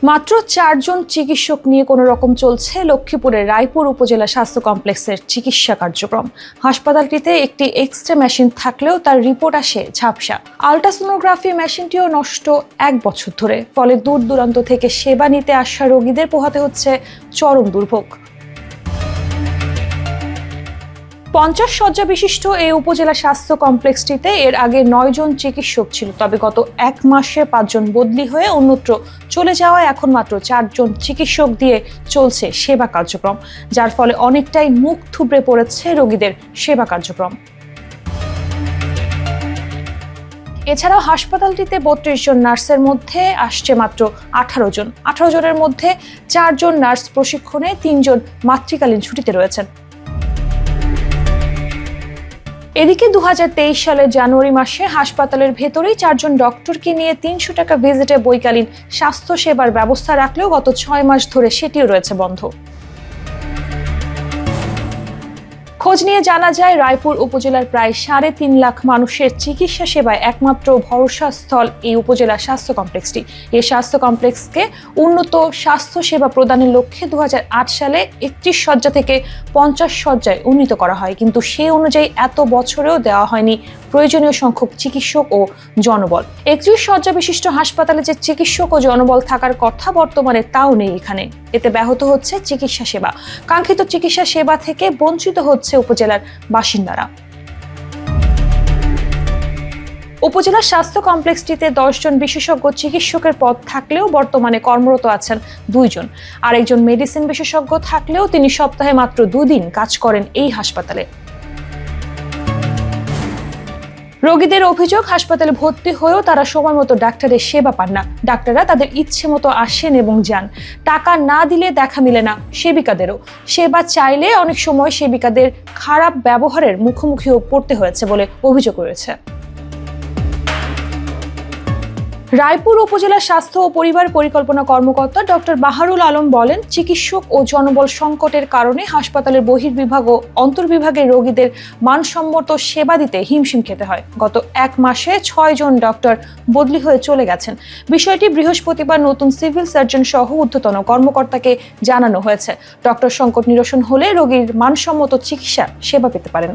মাত্র ৪ জন চিকিৎসক নিয়ে কোনো রকম চলছে লক্ষ্মীপুরের রায়পুর উপজেলা স্বাস্থ্য কমপ্লেক্সের চিকিৎসা কার্যক্রম। হাসপাতালটিতে একটি এক্স-রে মেশিন থাকলেও তার রিপোর্ট আসে ঝাপসা। আল্ট্রাসোনোগ্রাফি মেশিনটিও নষ্ট ১ বছর ধরে, ফলে দূর দূরান্ত থেকে সেবা নিতে আসা রোগীদের পোহাতে হচ্ছে চরম দুর্ভোগ। ৫০ শয্যা বিশিষ্ট এই উপজেলা স্বাস্থ্য কমপ্লেক্সটিতে এর আগে ৯ জন চিকিৎসক ছিল, তবে গত ১ মাসে ৫ জন বদলি হয়ে অন্যত্র চলে যাওয়ায় এখন মাত্র ৪ জন চিকিৎসক দিয়ে চলছে সেবা কার্যক্রম, যার ফলে অনেকটাই মুখ থুবড়ে পড়েছে রোগীদের সেবা কার্যক্রম। এছাড়াও হাসপাতালটিতে ৩২ জন নার্সের মধ্যে আসছে মাত্র ১৮ জন। ১৮ জনের মধ্যে ৪ জন নার্স প্রশিক্ষণে, ৩ জন মাতৃকালীন ছুটিতে রয়েছেন। এদিকে ২০২৩ সালের জানুয়ারি মাসে হাসপাতালের ভেতরেই ৪ জন ডক্টরকে নিয়ে ৩০০ টাকা ভিজিটে বৈকালীন স্বাস্থ্য সেবার ব্যবস্থা রাখলেও গত ৬ মাস ধরে সেটিও রয়েছে বন্ধ। খোঁজ নিয়ে জানা যায়, রায়পুর উপজেলার প্রায় ৩.৫ লাখ মানুষের চিকিৎসা সেবায় একমাত্র ভরসা স্থল এই উপজেলা স্বাস্থ্য কমপ্লেক্সটি। এই স্বাস্থ্য কমপ্লেক্সকে উন্নত স্বাস্থ্য সেবা প্রদানের লক্ষ্যে ২০০৮ সালে ৩১ শয্যা থেকে ৫০ শয্যায় উন্নীত করা হয়, কিন্তু সেই অনুযায়ী এত বছরেও দেওয়া হয়নি প্রয়োজনীয় সংখ্যক চিকিৎসক ও জনবল। ৩১ শয্যা বিশিষ্ট হাসপাতালে যে চিকিৎসক ও জনবল থাকার কথা বর্তমানে তাও নেই এখানে। এতে ব্যাহত হচ্ছে চিকিৎসা সেবা। কাঙ্ক্ষিত চিকিৎসা সেবা থেকে বঞ্চিত হচ্ছে উপজেলার বাসিন্দারা। উপজেলা স্বাস্থ্য কমপ্লেক্সটিতে ১০ জন বিশেষজ্ঞ চিকিৎসকের পদ থাকলেও বর্তমানে কর্মরত আছেন ২ জন। আরেকজন মেডিসিন বিশেষজ্ঞ থাকলেও তিনি সপ্তাহে মাত্র ২ দিন কাজ করেন এই হাসপাতালে। রোগীদের অভিযোগ, হাসপাতালে ভর্তি হয়েও তারা সময় মতো ডাক্তারের সেবা পান না। ডাক্তাররা তাদের ইচ্ছে মতো আসেন এবং যান। টাকা না দিলে দেখা মিলে না সেবিকাদেরও। সেবা চাইলে অনেক সময় সেবিকাদের খারাপ ব্যবহারের মুখোমুখিও পড়তে হয়েছে বলে অভিযোগ রয়েছে। রায়পুর উপজেলা স্বাস্থ্য ও পরিবার পরিকল্পনা কর্মকর্তা ডক্টর বাহারুল আলম বলেন, চিকিৎসক ও জনবল সংকটের কারণে হাসপাতালের বহির্বিভাগ ও অন্তর্বিভাগের রোগীদের মানসম্মত সেবা দিতে হিমশিম খেতে হয়। গত ১ মাসে ৬ জন ডক্টর বদলি হয়ে চলে গেছেন। বিষয়টি বৃহস্পতিবার নতুন সিভিল সার্জন সহ ঊর্ধ্বতন কর্মকর্তাকে জানানো হয়েছে। ডক্টর সংকট নিরসন হলে রোগীর মানসম্মত চিকিৎসা সেবা পেতে পারেন।